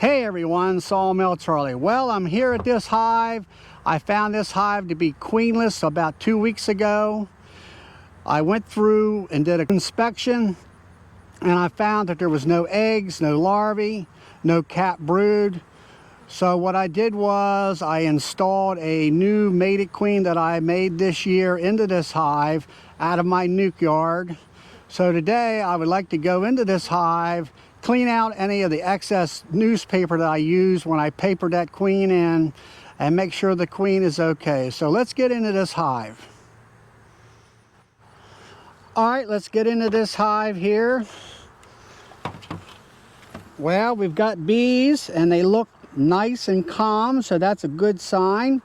Hey everyone, Sawmill Charlie. Well, I'm here at this hive. I found this hive to be queenless about 2 weeks ago. I went through and did an inspection and I found that there was no eggs, no larvae, no cap brood. So what I did was I installed a new mated queen that I made this year into this hive out of my nuke yard. So today I would like to go into this hive, clean out any of the excess newspaper that I used when I papered that queen in, and make sure the queen is okay. So let's get into this hive. All right, let's get into this hive here. Well, we've got bees and they look nice and calm, so that's a good sign.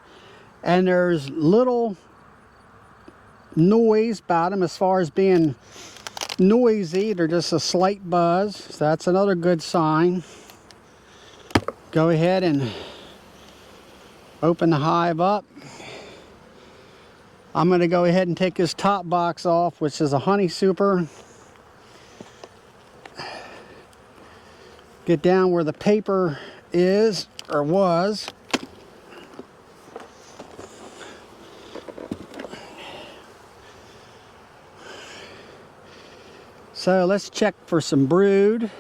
And there's little noise about them as far as being noisy. They're just a slight buzz, so that's another good sign. Go ahead and open the hive up. I'm going to go ahead and take this top box off, which is a honey super. Get down where the paper is, or was. So let's check for some brood.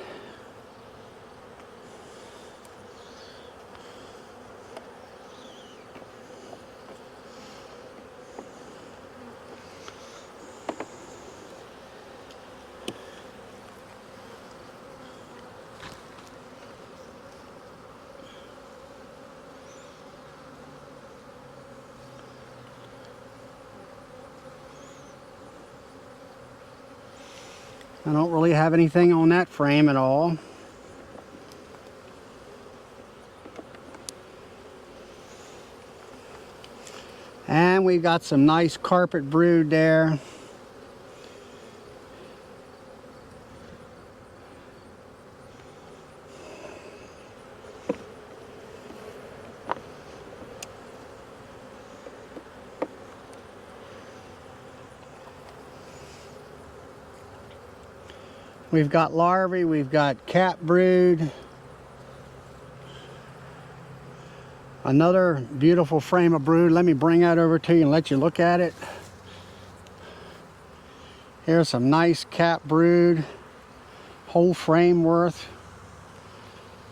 I don't really have anything on that frame at all. And we've got some nice carpet brood there. We've got larvae, we've got cap brood. Another beautiful frame of brood. Let me bring that over to you and let you look at it. Here's some nice cap brood, whole frame worth.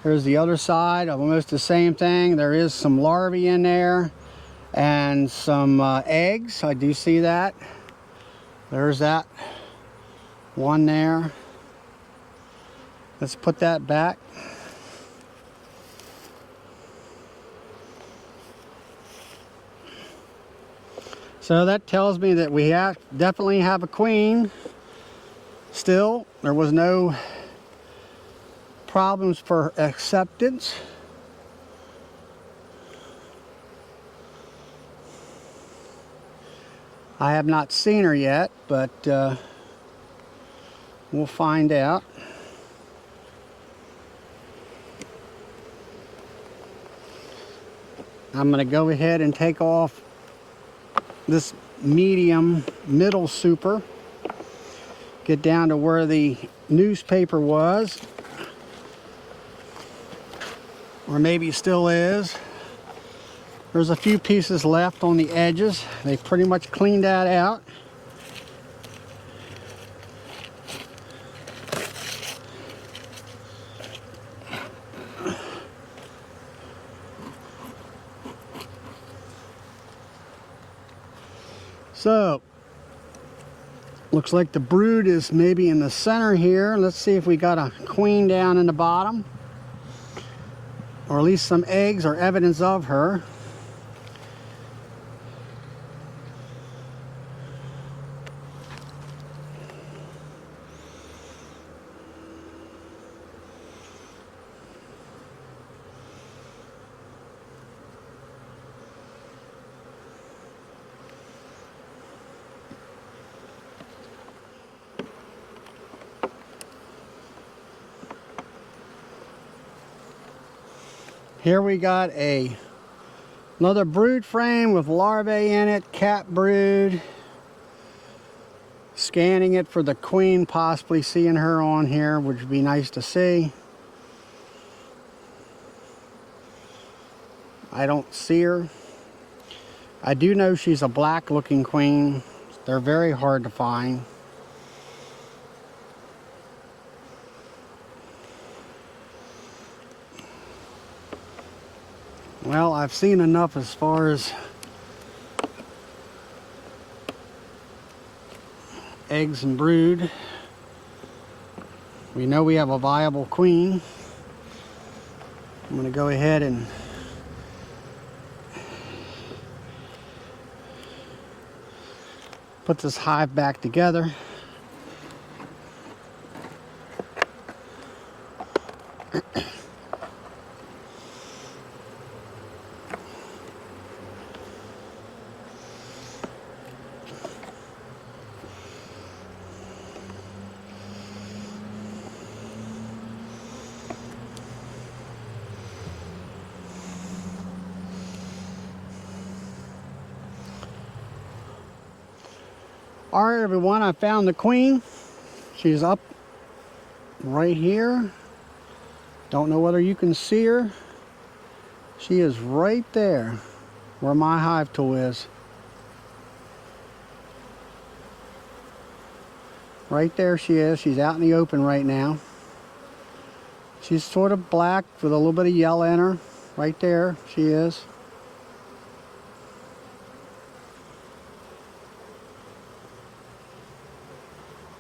Here's the other side, almost the same thing. There is some larvae in there and some eggs. I do see that. There's that one there. Let's put that back. So that tells me that we definitely have a queen. Still, there was no problems for acceptance. I have not seen her yet, but we'll find out. I'm going to go ahead and take off this medium middle super. Get down to where the newspaper was. Or maybe still is. There's a few pieces left on the edges. They pretty much cleaned that out. So, looks like the brood is maybe in the center here. Let's see if we got a queen down in the bottom. Or at least some eggs or evidence of her. Here we got another brood frame with larvae in it, cap brood. Scanning it for the queen, possibly seeing her on here, which would be nice to see. I don't see her. I do know she's a black looking queen. They're very hard to find. Well, I've seen enough as far as eggs and brood. We know we have a viable queen. I'm going to go ahead and put this hive back together. Alright everyone, I found the queen. She's up right here. Don't know whether you can see her. She is right there where my hive tool is. Right there she is. She's out in the open right now. She's sort of black with a little bit of yellow in her. Right there she is.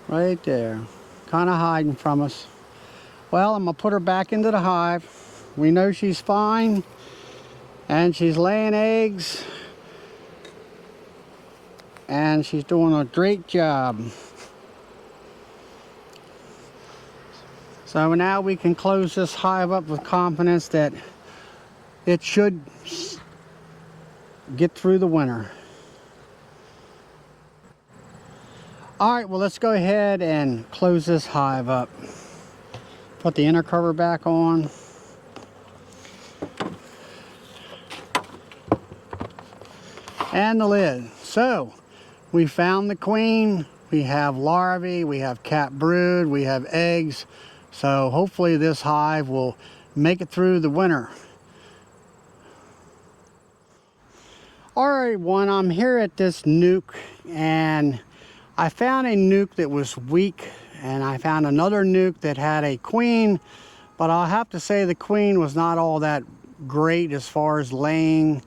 Right there. Kind of hiding from us. Well, I'm going to put her back into the hive. We know she's fine. And she's laying eggs. And she's doing a great job. So now we can close this hive up with confidence that it should get through the winter. Alright, well let's go ahead and close this hive up. Put the inner cover back on. And the lid. So, we found the queen. We have larvae, we have cat brood, we have eggs. So hopefully this hive will make it through the winter. Alright everyone, I'm here at this nuke and I found a nuke that was weak, and I found another nuke that had a queen, but I'll have to say the queen was not all that great as far as laying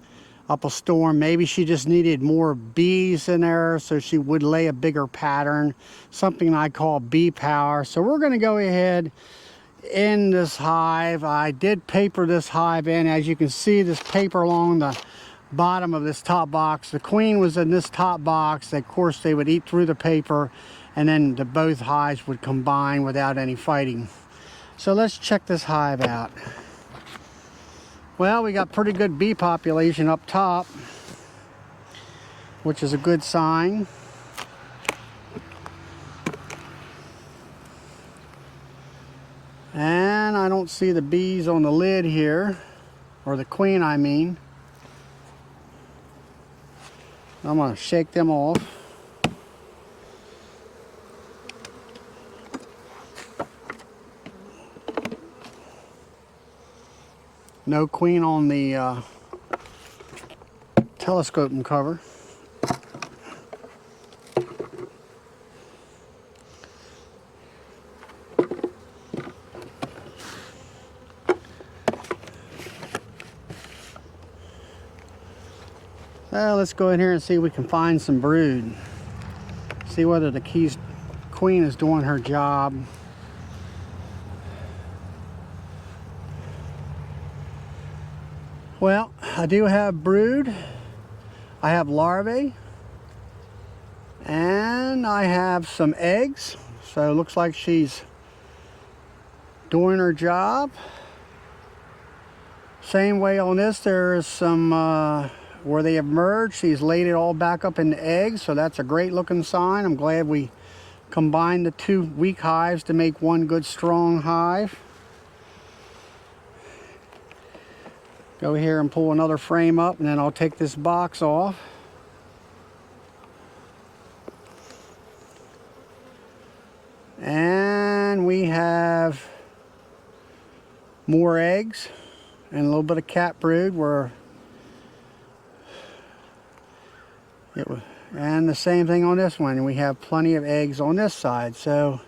up a storm. Maybe she just needed more bees in there so she would lay a bigger pattern, something I call bee power. So we're going to go ahead in this hive. I did paper this hive in. As you can see, this paper along the bottom of this top box. The queen was in this top box. Of course, they would eat through the paper, and then both hives would combine without any fighting. So let's check this hive out. Well, we got pretty good bee population up top, which is a good sign. And I don't see the bees on the lid here, or the queen I mean. I'm going to shake them off. No queen on the telescoping cover. Well, let's go in here and see if we can find some brood. See whether the queen is doing her job. Well, I do have brood. I have larvae. And I have some eggs. So it looks like she's doing her job. Same way on this, there's some where they have merged. She's laid it all back up in the eggs, so that's a great looking sign. I'm glad we combined the two weak hives to make one good strong hive. Go here and pull another frame up, and then I'll take this box off. And we have more eggs and a little bit of cat brood where And the same thing on this one. We have plenty of eggs on this side, so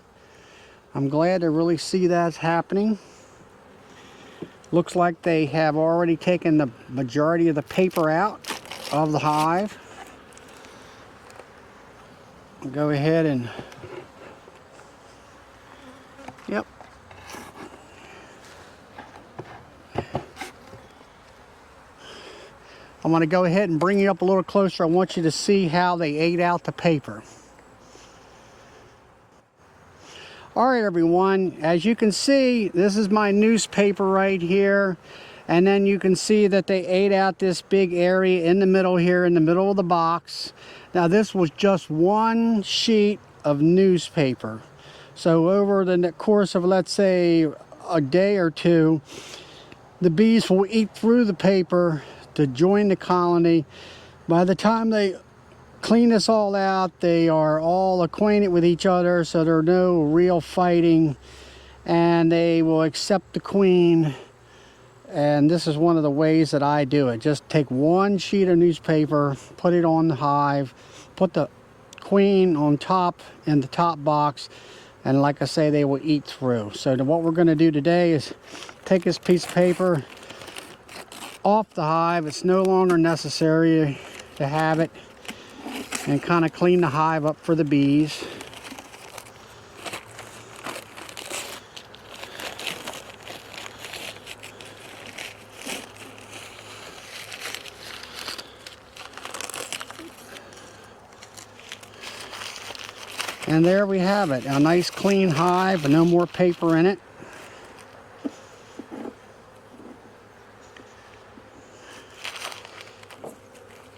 I'm glad to really see that's happening. Looks like they have already taken the majority of the paper out of the hive. Go ahead and, yep. I want to go ahead and bring you up a little closer. I want you to see how they ate out the paper. All right, everyone, as you can see, this is my newspaper right here. And then you can see that they ate out this big area in the middle here, in the middle of the box. Now, this was just one sheet of newspaper. So over the course of, let's say, a day or two, the bees will eat through the paper to join the colony. By the time they clean this all out, they are all acquainted with each other, so there's no real fighting, and they will accept the queen. And this is one of the ways that I do it. Just take one sheet of newspaper, put it on the hive, put the queen on top in the top box, and like I say, they will eat through. So what we're going to do today is take this piece of paper off the hive. It's no longer necessary to have it, and kind of clean the hive up for the bees. And there we have it, a nice clean hive, no more paper in it.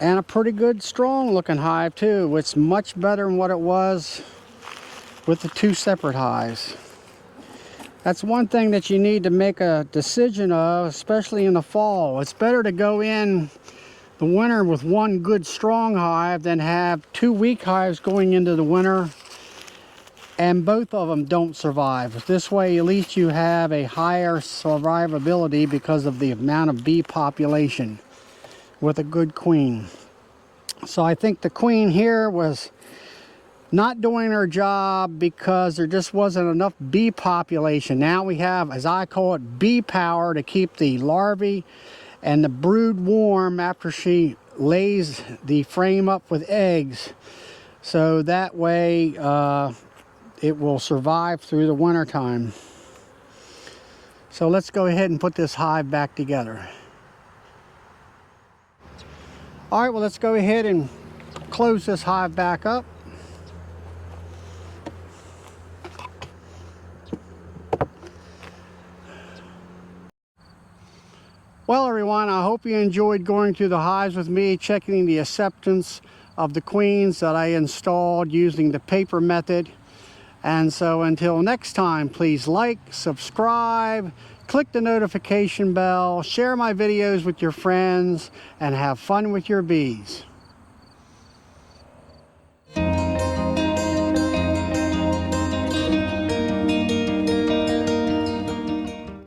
And a pretty good strong looking hive too. It's much better than what it was with the two separate hives. That's one thing that you need to make a decision of, especially in the fall. It's better to go in the winter with one good strong hive than have two weak hives going into the winter and both of them don't survive. This way at least you have a higher survivability because of the amount of bee population with a good queen. So I think the queen here was not doing her job because there just wasn't enough bee population. Now we have, as I call it, bee power to keep the larvae and the brood warm after she lays the frame up with eggs. So that way it will survive through the winter time. So let's go ahead and put this hive back together. All right, well, let's go ahead and close this hive back up. Well, everyone, I hope you enjoyed going through the hives with me, checking the acceptance of the queens that I installed using the paper method. And so until next time, please like, subscribe, click the notification bell, share my videos with your friends, and have fun with your bees.